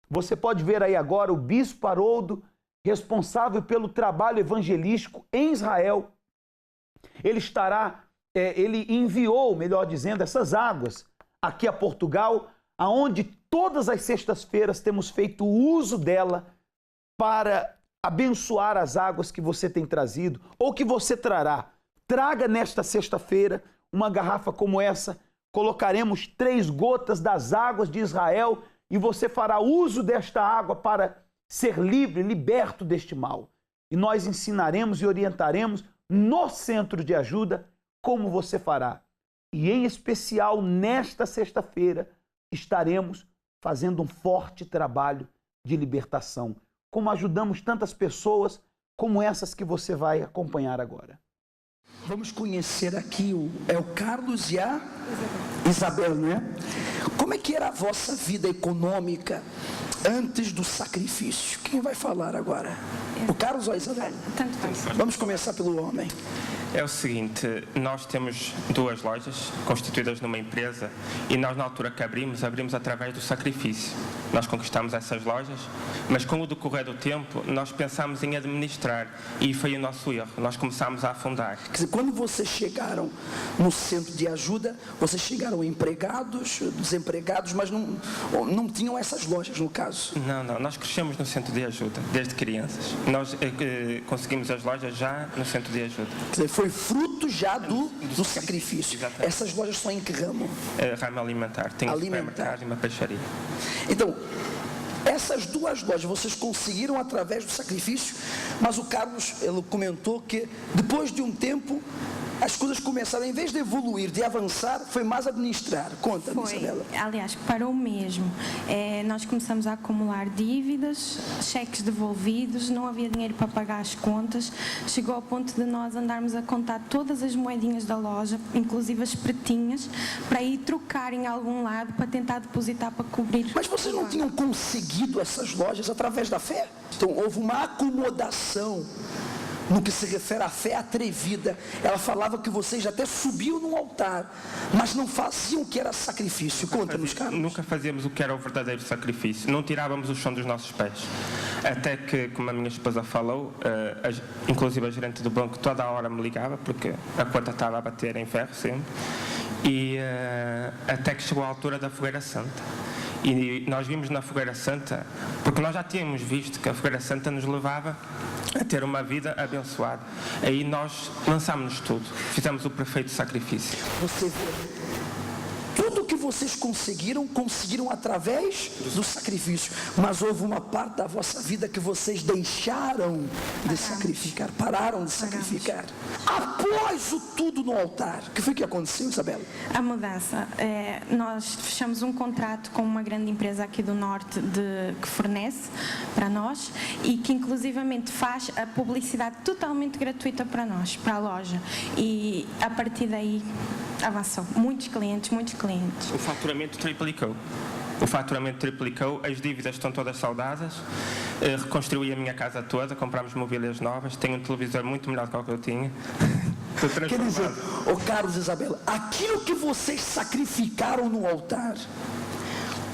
você pode ver aí agora o bispo Haroldo, responsável pelo trabalho evangelístico em Israel. Ele enviou, melhor dizendo, essas águas aqui a Portugal, aonde todas as sextas-feiras temos feito uso dela para abençoar as águas que você tem trazido ou que você trará. Traga nesta sexta-feira uma garrafa como essa, colocaremos 3 gotas das águas de Israel e você fará uso desta água para ser livre, liberto deste mal. E nós ensinaremos e orientaremos no centro de ajuda como você fará. E em especial nesta sexta-feira estaremos fazendo um forte trabalho de libertação, como ajudamos tantas pessoas como essas que você vai acompanhar agora. Vamos conhecer aqui o Carlos e a Isabel, não é? Como é que era a vossa vida econômica antes do sacrifício? Quem vai falar agora? O Carlos ou a Isabel? Tanto faz. Vamos começar pelo homem. É o seguinte, nós temos 2 lojas constituídas numa empresa e nós na altura que abrimos através do sacrifício. Nós conquistamos essas lojas, mas com o decorrer do tempo nós pensámos em administrar e foi o nosso erro. Nós começámos a afundar. Quer dizer, quando vocês chegaram no centro de ajuda, vocês chegaram empregados, desempregados, mas não tinham essas lojas no caso? Não, nós crescemos no centro de ajuda, desde crianças. Nós conseguimos as lojas já no centro de ajuda. Quer dizer, foi fruto já do sacrifício. Exatamente. Essas lojas são em que ramo? Ramo alimentar. Tem um supermercado e uma peixaria. Então, essas 2 lojas vocês conseguiram através do sacrifício, mas o Carlos, ele comentou que depois de um tempo as coisas começaram, em vez de evoluir, de avançar, foi mais administrar. Conta-me, Isabela. Aliás, parou mesmo. Nós começamos a acumular dívidas, cheques devolvidos, não havia dinheiro para pagar as contas. Chegou ao ponto de nós andarmos a contar todas as moedinhas da loja, inclusive as pretinhas, para ir trocar em algum lado, para tentar depositar para cobrir. Mas vocês não tinham conseguido essas lojas através da fé? Então, houve uma acomodação. No que se refere à fé atrevida, ela falava que vocês até subiam no altar, mas não faziam o que era sacrifício. Conta-nos, Carlos. Nunca fazíamos o que era o verdadeiro sacrifício. Não tirávamos o chão dos nossos pés. Até que, como a minha esposa falou, inclusive a gerente do banco toda a hora me ligava, porque a conta estava a bater em ferro sempre. E até que chegou a altura da Fogueira Santa. E nós vimos na Fogueira Santa, porque nós já tínhamos visto que a Fogueira Santa nos levava a ter uma vida abençoada. Aí nós lançámos-nos tudo, fizemos o perfeito sacrifício. Você vê, tudo que vocês conseguiram através do sacrifício, mas houve uma parte da vossa vida que vocês deixaram de sacrificar, pararam de sacrificar. Após o tudo no altar, o que foi que aconteceu, Isabela? A mudança. Nós fechamos um contrato com uma grande empresa aqui do Norte que fornece para nós e que inclusivamente faz a publicidade totalmente gratuita para nós, para a loja. E a partir daí avançou. Muitos clientes. O faturamento triplicou. As dívidas estão todas saudadas, reconstruí a minha casa toda, comprámos mobílias novas, tenho um televisor muito melhor do que o que eu tinha. Quer dizer, Carlos e Isabela, aquilo que vocês sacrificaram no altar,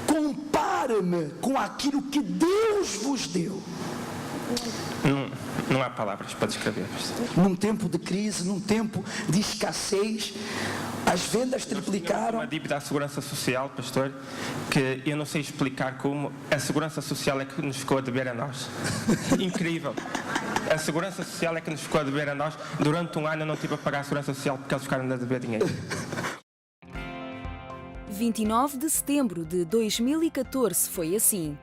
compara-me com aquilo que Deus vos deu. Não há palavras para descrever. Num tempo de crise, num tempo de escassez, as vendas triplicaram. Uma dívida à Segurança Social, pastor, que eu não sei explicar como a Segurança Social é que nos ficou a dever a nós. Incrível. A Segurança Social é que nos ficou a dever a nós. Durante um ano eu não tive a pagar a Segurança Social porque eles ficaram a dever dinheiro. 29 de setembro de 2014 foi assim.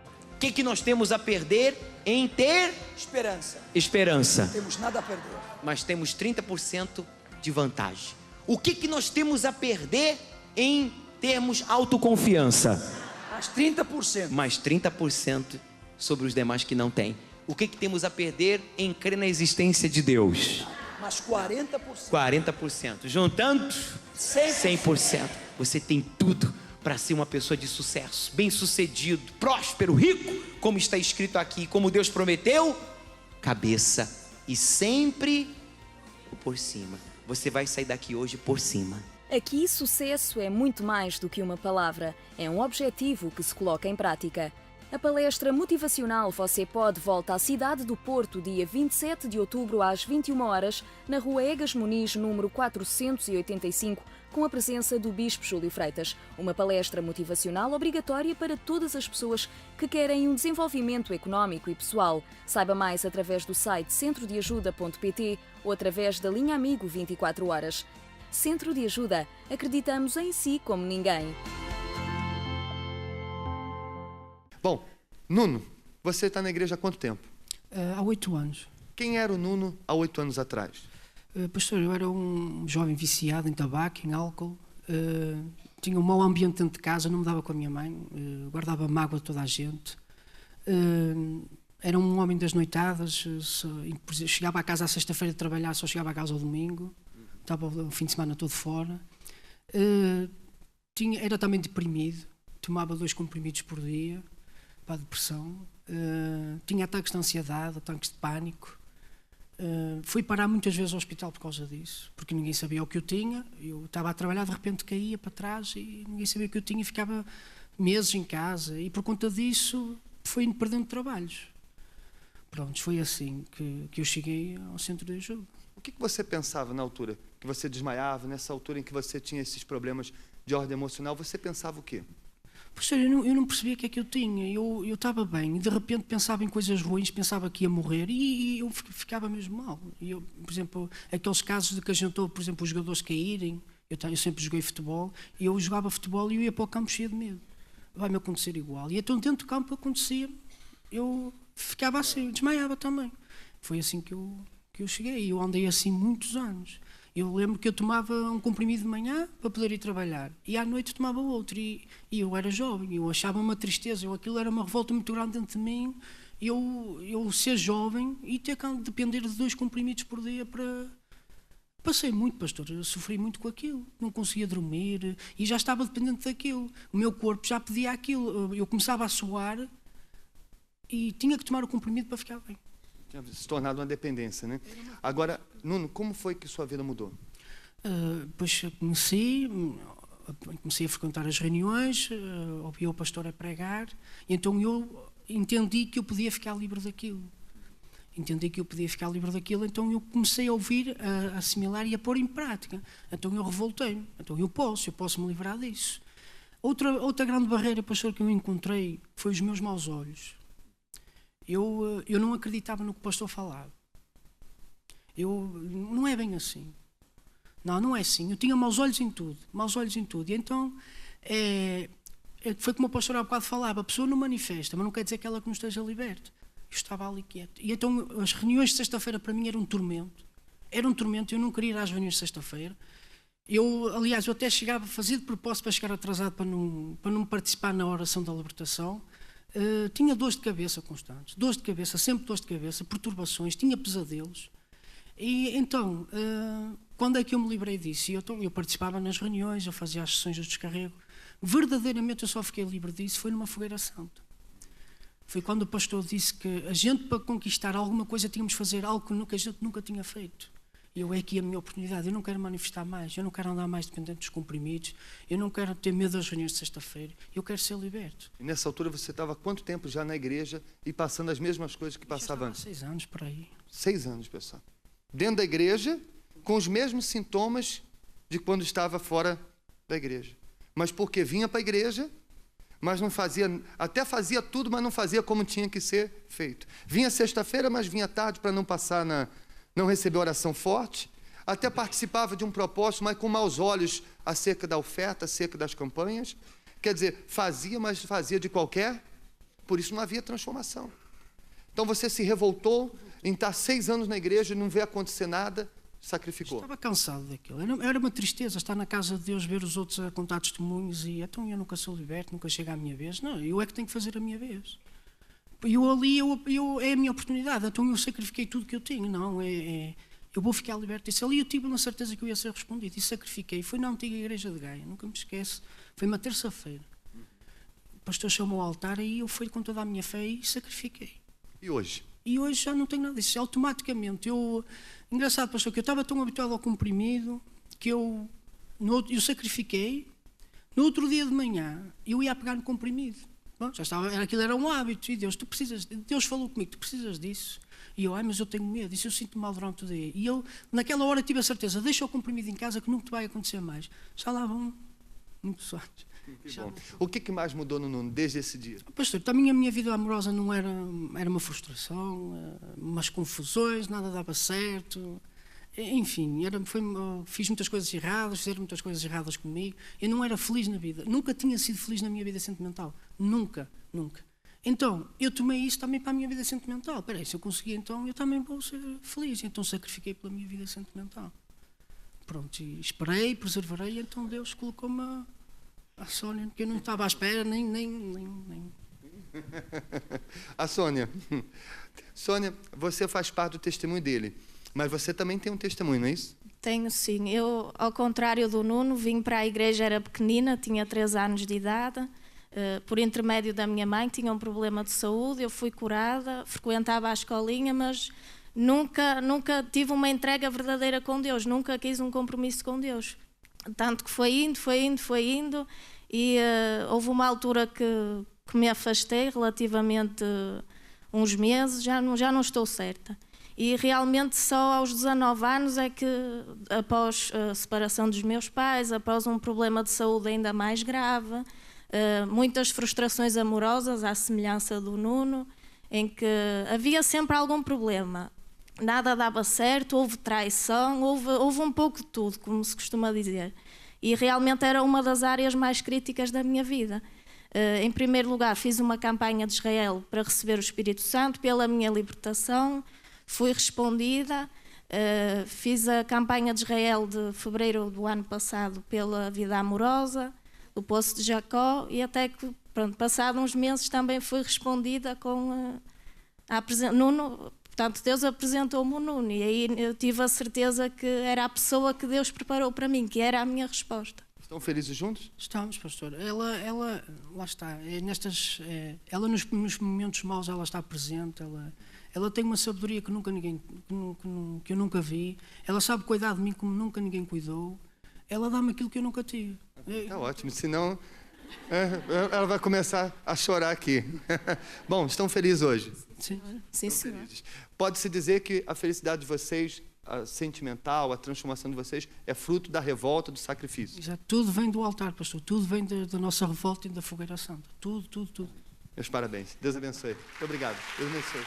que nós temos a perder em ter esperança? Temos nada a perder. Mas temos 30% de vantagem. O que nós temos a perder em termos autoconfiança? Mais 30%. Mais 30% sobre os demais que não têm. O que temos a perder em crer na existência de Deus? Mais 40%. 40%. Juntando 100%. Você tem tudo para ser uma pessoa de sucesso, bem-sucedido, próspero, rico, como está escrito aqui, como Deus prometeu, cabeça e sempre por cima. Você vai sair daqui hoje por cima. Aqui, sucesso é muito mais do que uma palavra, é um objetivo que se coloca em prática. A palestra motivacional Você Pode volta à cidade do Porto, dia 27 de outubro, às 21 horas, na Rua Egas Muniz, número 485, com a presença do Bispo Júlio Freitas. Uma palestra motivacional obrigatória para todas as pessoas que querem um desenvolvimento económico e pessoal. Saiba mais através do site centrodeajuda.pt ou através da linha Amigo 24 horas. Centro de Ajuda. Acreditamos em si como ninguém. Bom, Nuno, você está na igreja há quanto tempo? Há 8 anos. Quem era o Nuno há 8 anos atrás? Pastor, eu era um jovem viciado em tabaco, em álcool, tinha um mau ambiente dentro de casa, não me dava com a minha mãe, guardava mágoa de toda a gente, era um homem das noitadas, chegava à casa à sexta-feira de trabalhar, só chegava à casa ao domingo, estava o fim de semana todo fora, era também deprimido, tomava 2 comprimidos por dia para a depressão, tinha ataques de ansiedade, ataques de pânico. Fui parar muitas vezes ao hospital por causa disso, porque ninguém sabia o que eu tinha. Eu estava a trabalhar, de repente caía para trás e ninguém sabia o que eu tinha e ficava meses em casa. E por conta disso fui indo perdendo trabalhos. Pronto, foi assim que eu cheguei ao centro de ajuda. O que você pensava na altura? Que você desmaiava, nessa altura em que você tinha esses problemas de ordem emocional, você pensava o quê? Professor, eu não percebia o que é que eu tinha. Eu estava bem e de repente pensava em coisas ruins, pensava que ia morrer e eu ficava mesmo mal. Por exemplo, aqueles casos de que a gente ouve, por exemplo, os jogadores caírem, eu sempre joguei futebol, e eu jogava futebol e eu ia para o campo cheio de medo. Vai-me acontecer igual. E então dentro do campo acontecia, eu ficava assim, eu desmaiava também. Foi assim que eu cheguei. Eu andei assim muitos anos. Eu lembro que eu tomava um comprimido de manhã para poder ir trabalhar e à noite tomava outro e eu era jovem, eu achava uma tristeza, aquilo era uma revolta muito grande dentro de mim, eu ser jovem e ter que depender de 2 comprimidos por dia para... Passei muito, pastor, eu sofri muito com aquilo, não conseguia dormir e já estava dependente daquilo, o meu corpo já pedia aquilo, eu começava a suar e tinha que tomar o comprimido para ficar bem. Tinha se tornado uma dependência, né? Agora, Nuno, como foi que sua vida mudou? Depois comecei a frequentar as reuniões, ouvi o pastor a pregar, e então eu entendi que eu podia ficar livre daquilo. Então eu comecei a ouvir, a assimilar e a pôr em prática. Então eu revoltei-me. Então eu posso me livrar disso. Outra grande barreira, pastor, que eu encontrei foi os meus maus olhos. Eu não acreditava no que o pastor falava. Não é bem assim. Não é assim. Eu tinha maus olhos em tudo. E então, foi como o pastor há bocado falava, a pessoa não manifesta, mas não quer dizer que ela não esteja liberta. Eu estava ali quieto. E então, as reuniões de sexta-feira para mim eram um tormento. Eu não queria ir às reuniões de sexta-feira. Aliás, eu até chegava a fazer de propósito para chegar atrasado, para não participar na oração da libertação. Tinha dores de cabeça constantes, sempre dores de cabeça, perturbações, tinha pesadelos. E então, quando é que eu me livrei disso? Eu participava nas reuniões, eu fazia as sessões de descarrego. Verdadeiramente eu só fiquei livre disso, foi numa fogueira santa. Foi quando o pastor disse que a gente, para conquistar alguma coisa, tínhamos de fazer algo que a gente nunca tinha feito. É aqui a minha oportunidade, eu não quero manifestar mais, eu não quero andar mais dependente dos comprimidos, eu não quero ter medo das reuniões de sexta-feira, eu quero ser liberto. E nessa altura você estava há quanto tempo já na igreja e passando as mesmas coisas que passava antes? 6 anos por aí. 6 anos, pessoal. Dentro da igreja, com os mesmos sintomas de quando estava fora da igreja. Mas porque vinha para a igreja, mas não fazia, até fazia tudo, mas não fazia como tinha que ser feito. Vinha sexta-feira, mas vinha tarde para não passar não receber oração forte, até participava de um propósito, mas com maus olhos acerca da oferta, acerca das campanhas. Quer dizer, fazia, mas fazia de qualquer Por isso não havia transformação. Então você se revoltou em estar 6 anos na igreja e não ver acontecer nada, sacrificou. Estava cansado daquilo. Era uma tristeza estar na casa de Deus, ver os outros a contar testemunhos e então eu nunca sou liberto, nunca chega à minha vez. Não, eu é que tenho que fazer a minha vez. É a minha oportunidade, então eu sacrifiquei tudo que eu tinha. Não, eu vou ficar liberto. Isso ali eu tive uma certeza que eu ia ser respondido e sacrifiquei. Foi na antiga igreja de Gaia, nunca me esqueço. Foi uma terça-feira. O pastor chamou ao altar e eu fui com toda a minha fé e sacrifiquei. E hoje? E hoje já não tenho nada disso. Automaticamente, engraçado, pastor, que eu estava tão habituado ao comprimido que eu sacrifiquei. No outro dia de manhã, eu ia pegar no comprimido. Bom, já estava, aquilo era um hábito. E Deus falou comigo, tu precisas disso. E eu, mas eu tenho medo, isso eu sinto mal durante o dia. E eu, naquela hora, tive a certeza, deixa o comprimido em casa que nunca te vai acontecer mais. Já lá vão muitos anos. Que bom. O que mais mudou no Nuno desde esse dia? Pastor, também a minha vida amorosa não era uma frustração, umas confusões, nada dava certo. Enfim, fiz muitas coisas erradas, fizeram muitas coisas erradas comigo. Eu não era feliz na vida, nunca tinha sido feliz na minha vida sentimental. Nunca. Então, eu tomei isso também para a minha vida sentimental. Espera aí, se eu conseguir, então eu também vou ser feliz. Então sacrifiquei pela minha vida sentimental. Pronto, e esperei, preservarei, então Deus colocou-me a Sónia, que eu não estava à espera, nem. A Sônia. Sônia, você faz parte do testemunho dele, mas você também tem um testemunho, não é isso? Tenho sim. Eu, ao contrário do Nuno, vim para a igreja, era pequenina, tinha 3 anos de idade, por intermédio da minha mãe, tinha um problema de saúde, eu fui curada, frequentava a escolinha, mas nunca tive uma entrega verdadeira com Deus, nunca quis um compromisso com Deus. Tanto que foi indo, e houve uma altura que me afastei relativamente uns meses, já não estou certa. E realmente só aos 19 anos é que, após a separação dos meus pais, após um problema de saúde ainda mais grave, muitas frustrações amorosas, à semelhança do Nuno, em que havia sempre algum problema. Nada dava certo, houve traição, houve um pouco de tudo, como se costuma dizer. E realmente era uma das áreas mais críticas da minha vida. Em primeiro lugar, fiz uma campanha de Israel para receber o Espírito Santo, pela minha libertação, fui respondida. Fiz a campanha de Israel de fevereiro do ano passado pela vida amorosa, do Poço de Jacó, e até que, pronto, passado uns meses também fui respondida com Nuno. Portanto, Deus apresentou-me o Nuno e aí eu tive a certeza que era a pessoa que Deus preparou para mim, que era a minha resposta. Estão felizes juntos? Estamos, pastor. Ela lá está. Ela nos momentos maus ela está presente. Ela tem uma sabedoria que eu nunca vi. Ela sabe cuidar de mim como nunca ninguém cuidou. Ela dá-me aquilo que eu nunca tive. Está ótimo, senão ela vai começar a chorar aqui. Bom, estão felizes hoje? Sim, senhor. Pode-se dizer que a felicidade de vocês, a sentimental, a transformação de vocês, é fruto da revolta, do sacrifício. Exato. Tudo vem do altar, pastor. Tudo vem da nossa revolta e da fogueira santa. Tudo. Meus parabéns. Deus abençoe. Muito obrigado. Deus abençoe.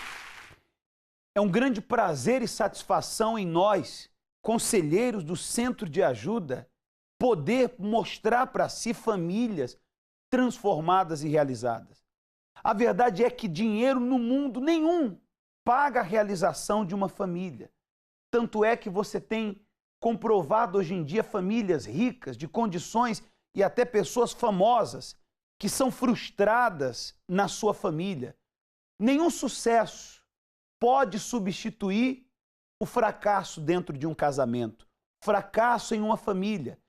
É um grande prazer e satisfação em nós, conselheiros do Centro de Ajuda, poder mostrar para si famílias transformadas e realizadas. A verdade é que dinheiro no mundo nenhum paga a realização de uma família. Tanto é que você tem comprovado hoje em dia famílias ricas, de condições e até pessoas famosas que são frustradas na sua família. Nenhum sucesso pode substituir o fracasso dentro de um casamento, fracasso em uma família.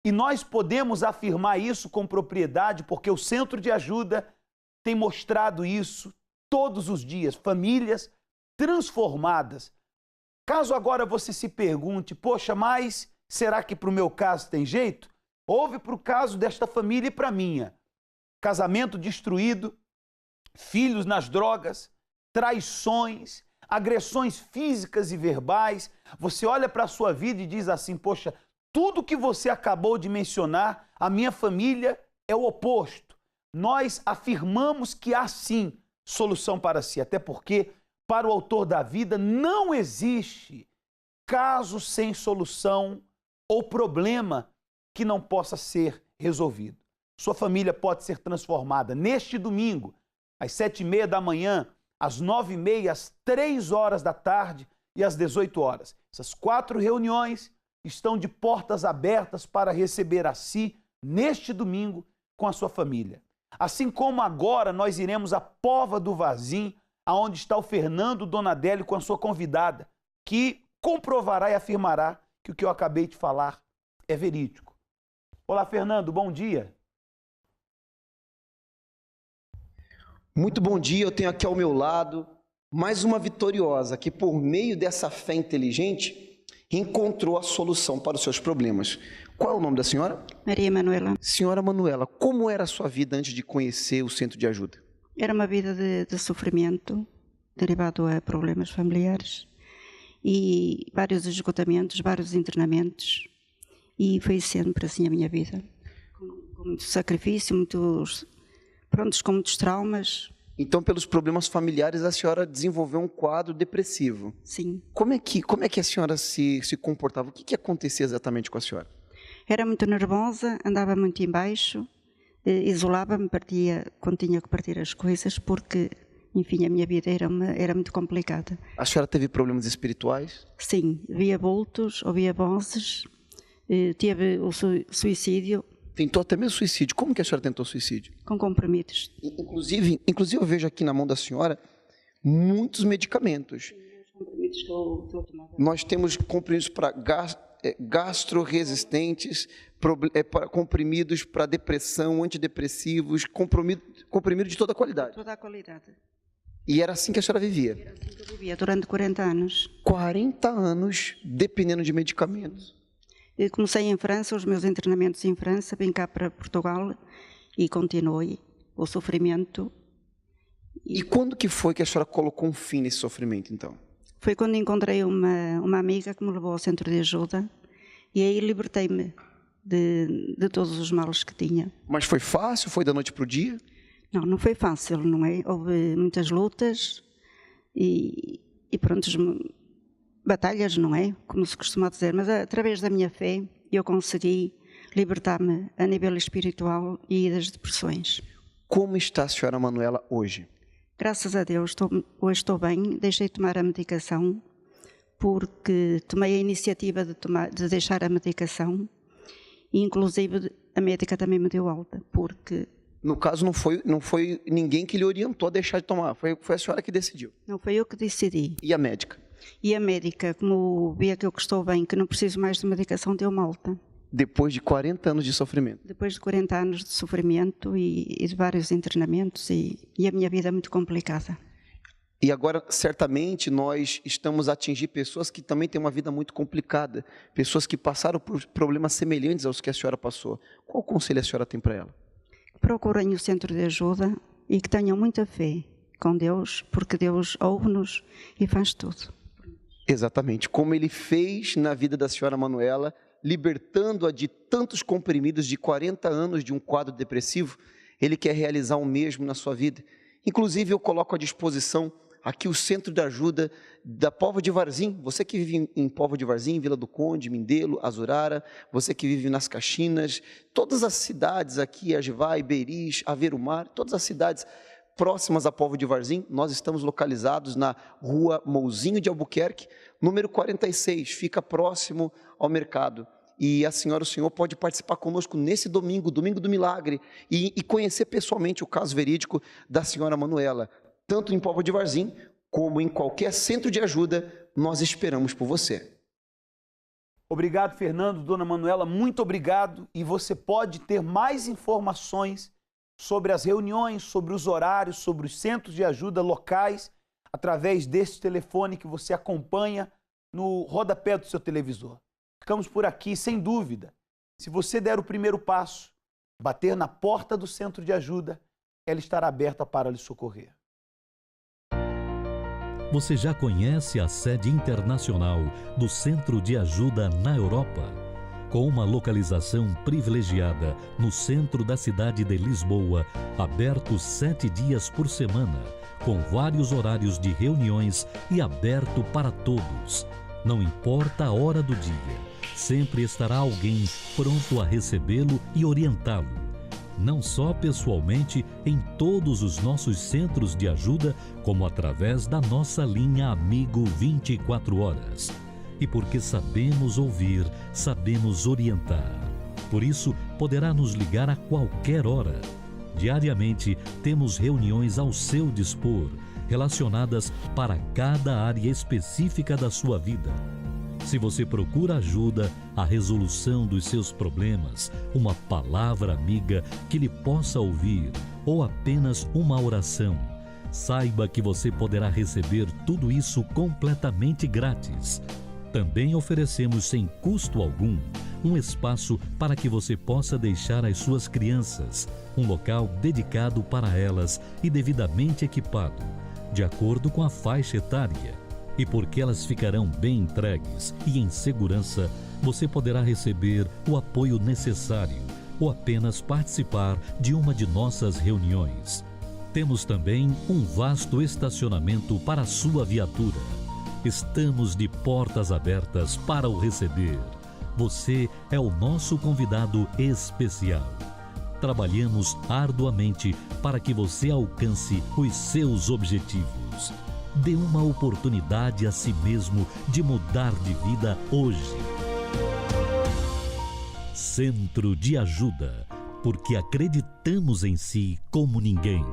E nós podemos afirmar isso com propriedade porque o Centro de Ajuda tem mostrado isso todos os dias, famílias transformadas. Caso agora você se pergunte, poxa, mas será que para o meu caso tem jeito? Houve para o caso desta família e para a minha. Casamento destruído, filhos nas drogas, traições, agressões físicas e verbais. Você olha para a sua vida e diz assim, poxa, tudo que você acabou de mencionar, a minha família é o oposto. Nós afirmamos que há sim solução para si, até porque para o autor da vida não existe caso sem solução ou problema que não possa ser resolvido. Sua família pode ser transformada neste domingo, às 7h30 da manhã, às 9h30, às 3 horas da tarde e às 18 horas. Essas 4 reuniões estão de portas abertas para receber a si, neste domingo, com a sua família. Assim como agora nós iremos à Póvoa do Varzim, aonde está o Fernando Donadelli com a sua convidada, que comprovará e afirmará que o que eu acabei de falar é verídico. Olá, Fernando, bom dia. Muito bom dia, eu tenho aqui ao meu lado mais uma vitoriosa que, por meio dessa fé inteligente, encontrou a solução para os seus problemas. Qual é o nome da senhora? Maria Manuela. Senhora Manuela, como era a sua vida antes de conhecer o centro de ajuda? Era uma vida de sofrimento, derivado a problemas familiares, e vários esgotamentos, vários internamentos, e foi sempre assim a minha vida, com muito sacrifício, com muitos traumas. Então, pelos problemas familiares, a senhora desenvolveu um quadro depressivo. Sim. Como é que a senhora se comportava? O que acontecia exatamente com a senhora? Era muito nervosa, andava muito em baixo, isolava-me, quando tinha que partir as coisas, porque, enfim, a minha vida era muito complicada. A senhora teve problemas espirituais? Sim, via vultos, ouvia vozes, tive o suicídio. Tentou até mesmo suicídio. Como que a senhora tentou suicídio? Com comprimidos. Inclusive eu vejo aqui na mão da senhora muitos medicamentos. Comprimidos que eu tomava. Nós temos comprimidos para gastroresistentes, comprimidos para depressão, antidepressivos, comprimido de toda a qualidade. Toda a qualidade. E era assim que a senhora vivia? Era assim que eu vivia, durante 40 anos. 40 anos dependendo de medicamentos. Eu comecei em França, os meus internamentos em França, vim cá para Portugal e continuei o sofrimento. E quando que foi que a senhora colocou um fim nesse sofrimento, então? Foi quando encontrei uma amiga que me levou ao centro de ajuda e aí libertei-me de todos os males que tinha. Mas foi fácil? Foi da noite para o dia? Não, não foi fácil, não é? Houve muitas lutas e pronto, batalhas, não é? Como se costuma dizer, mas através da minha fé eu consegui libertar-me a nível espiritual e das depressões. Como está a senhora Manuela hoje? Graças a Deus, hoje estou bem, deixei de tomar a medicação, porque tomei a iniciativa de deixar a medicação e inclusive a médica também me deu alta, porque... No caso, não foi ninguém que lhe orientou a deixar de tomar, foi a senhora que decidiu? Não, foi eu que decidi. E a médica? E a médica, como via que eu estou bem, que não preciso mais de medicação, deu-me alta. Depois de 40 anos de sofrimento? Depois de 40 anos de sofrimento e de vários internamentos e a minha vida é muito complicada. E agora, certamente, nós estamos a atingir pessoas que também têm uma vida muito complicada, pessoas que passaram por problemas semelhantes aos que a senhora passou. Qual conselho a senhora tem para ela? Procurem o centro de ajuda e que tenham muita fé com Deus, porque Deus ouve-nos e faz tudo. Exatamente, como Ele fez na vida da senhora Manuela, libertando-a de tantos comprimidos de 40 anos de um quadro depressivo, Ele quer realizar o mesmo na sua vida. Inclusive, eu coloco à disposição aqui o Centro de Ajuda da Póvoa de Varzim. Você que vive em Póvoa de Varzim, Vila do Conde, Mindelo, Azurara, você que vive nas Caxinas, todas as cidades aqui, Agivai, Beris, Averumar, todas as cidades próximas à Póvoa de Varzim, nós estamos localizados na rua Mouzinho de Albuquerque, número 46, fica próximo ao mercado. E a senhora, o senhor pode participar conosco nesse domingo, domingo do milagre, e conhecer pessoalmente o caso verídico da senhora Manuela. Tanto em Póvoa de Varzim, como em qualquer centro de ajuda, nós esperamos por você. Obrigado, Fernando, dona Manuela, muito obrigado. E você pode ter mais informações sobre as reuniões, sobre os horários, sobre os centros de ajuda locais, através desse telefone que você acompanha no rodapé do seu televisor. Ficamos por aqui, sem dúvida. Se você der o primeiro passo, bater na porta do centro de ajuda, ela estará aberta para lhe socorrer. Você já conhece a sede internacional do Centro de Ajuda na Europa? Com uma localização privilegiada no centro da cidade de Lisboa, aberto 7 dias por semana, com vários horários de reuniões e aberto para todos. Não importa a hora do dia, sempre estará alguém pronto a recebê-lo e orientá-lo. não só pessoalmente em todos os nossos centros de ajuda, como através da nossa linha Amigo 24 Horas. E porque sabemos ouvir, sabemos orientar. Por isso, poderá nos ligar a qualquer hora. Diariamente, temos reuniões ao seu dispor, relacionadas para cada área específica da sua vida. Se você procura ajuda, a resolução dos seus problemas, uma palavra amiga que lhe possa ouvir ou apenas uma oração, saiba que você poderá receber tudo isso completamente grátis. Também oferecemos sem custo algum um espaço para que você possa deixar as suas crianças, um local dedicado para elas e devidamente equipado, de acordo com a faixa etária. E porque elas ficarão bem entregues e em segurança, você poderá receber o apoio necessário ou apenas participar de uma de nossas reuniões. Temos também um vasto estacionamento para a sua viatura. Estamos de portas abertas para o receber. Você é o nosso convidado especial. Trabalhamos arduamente para que você alcance os seus objetivos. Dê uma oportunidade a si mesmo de mudar de vida hoje. Centro de Ajuda, porque acreditamos em si como ninguém.